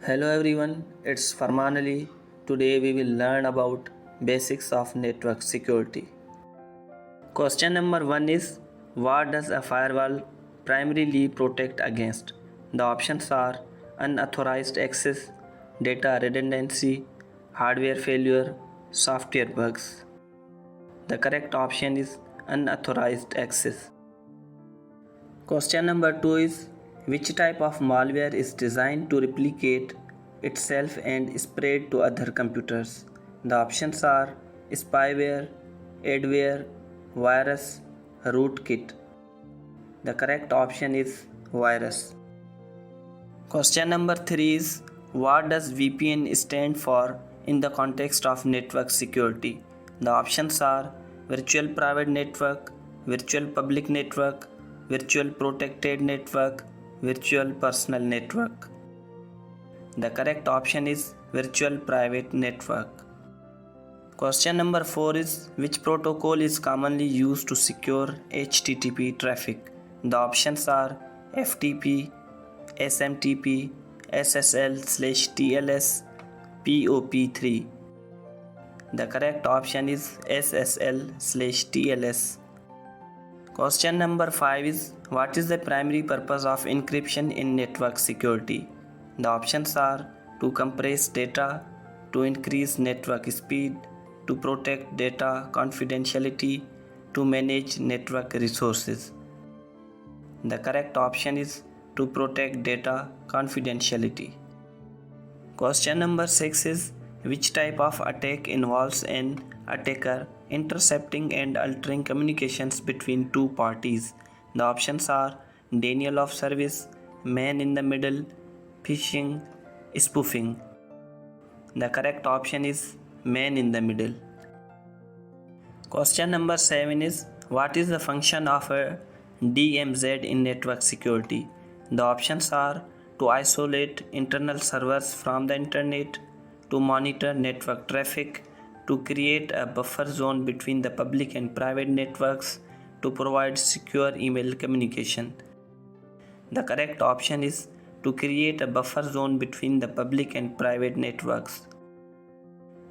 Hello everyone, it's Farman Ali. Today we will learn about basics of network security. Question number 1 is, what does a firewall primarily protect against? The options are unauthorized access, data redundancy, hardware failure, software bugs. The correct option is unauthorized access. Question number 2 is, which type of malware is designed to replicate itself and spread to other computers? The options are spyware, adware, virus, rootkit. The correct option is virus. Question number 3 is, what does VPN stand for in the context of network security? The options are virtual private network, virtual public network, virtual protected network, virtual personal network. The correct option is virtual private network. Question number 4 is, which protocol is commonly used to secure HTTP traffic? The options are FTP, SMTP, SSL/TLS, POP3. The correct option is SSL/TLS. Question number 5 is, what is the primary purpose of encryption in network security? The options are to compress data, to increase network speed, to protect data confidentiality, to manage network resources. The correct option is to protect data confidentiality. Question number 6 is, which type of attack involves an attacker intercepting and altering communications between two parties? The options are denial of service, man in the middle, phishing, spoofing. The correct option is man in the middle. Question number 7 is, what is the function of a DMZ in network security? The options are to isolate internal servers from the internet, to monitor network traffic, to create a buffer zone between the public and private networks, to provide secure email communication. The correct option is to create a buffer zone between the public and private networks.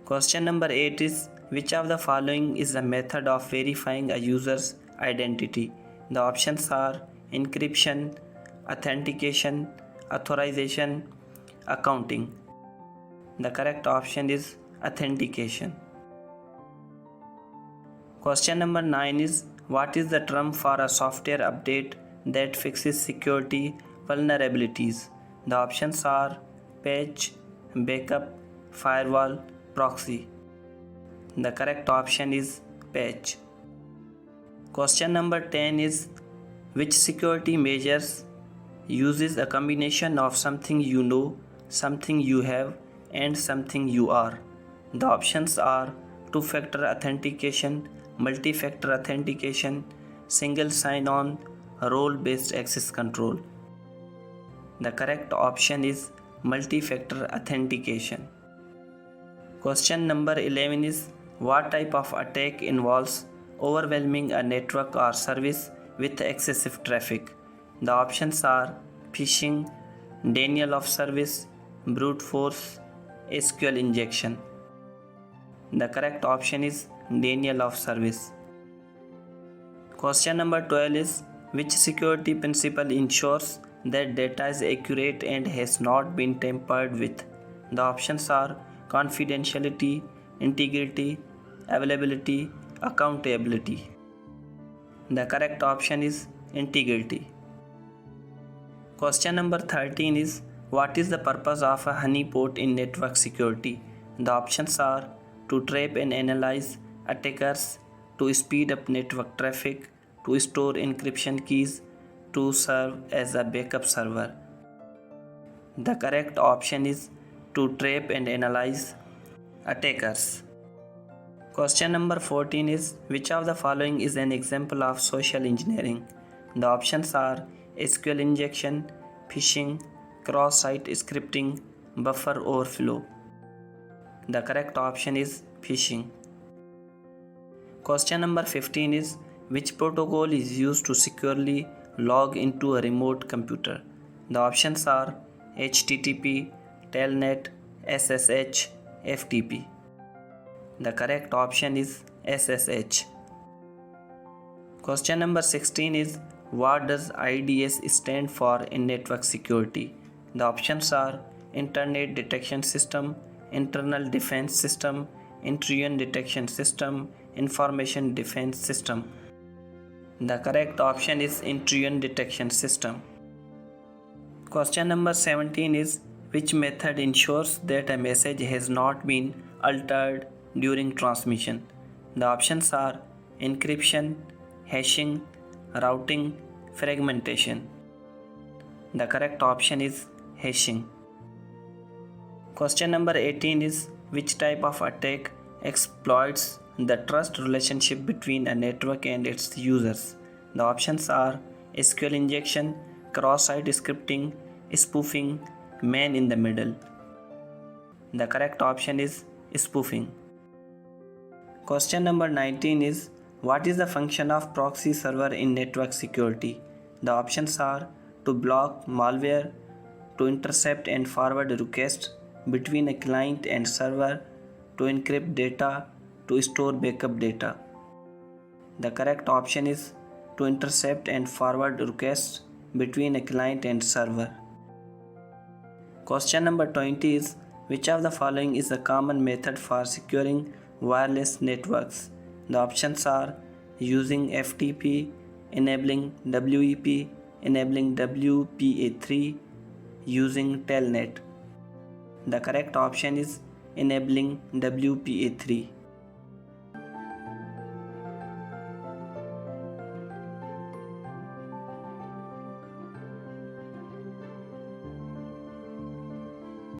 Question number 8 is, which of the following is a method of verifying a user's identity? The options are encryption, authentication, authorization, accounting. The correct option is authentication. Question number 9 is, what is the term for a software update that fixes security vulnerabilities? The options are patch, backup, firewall, proxy. The correct option is patch. Question number 10 is, which security measures uses a combination of something you know, something you have, and something you are? The options are two-factor authentication, multi-factor authentication, single sign-on, role-based access control. The correct option is multi-factor authentication. Question number 11 is, what type of attack involves overwhelming a network or service with excessive traffic? The options are phishing, denial of service, brute force, SQL injection. The correct option is denial of service. Question number 12 is, which security principle ensures that data is accurate and has not been tampered with? The options are confidentiality, integrity, availability, accountability. The correct option is integrity. Question number 13 is, what is the purpose of a honeypot in network security? The options are to trap and analyze attackers, to speed up network traffic, to store encryption keys, to serve as a backup server. The correct option is to trap and analyze attackers. Question number 14 is, which of the following is an example of social engineering? The options are SQL injection, phishing, cross-site scripting, buffer overflow. The correct option is phishing. Question number 15 is, which protocol is used to securely log into a remote computer? The options are HTTP, Telnet, SSH, FTP. The correct option is SSH. Question number 16 is, what does IDS stand for in network security? The options are Internet Detection System, Internal Defense System, Intrusion Detection System, Information Defense System. The correct option is Intrusion Detection System. Question number 17 is, which method ensures that a message has not been altered during transmission? The options are encryption, hashing, routing, fragmentation. The correct option is hashing. Question number 18 is, which type of attack exploits the trust relationship between a network and its users? The options are SQL injection, cross-site scripting, spoofing, man in the middle. The correct option is spoofing. Question number 19 is, what is the function of proxy server in network security? The options are to block malware, to intercept and forward requests between a client and server, to encrypt data, to store backup data. The correct option is to intercept and forward requests between a client and server. Question number 20 is, which of the following is a common method for securing wireless networks? The options are using FTP, enabling WEP, enabling WPA3, using Telnet. The correct option is enabling WPA3.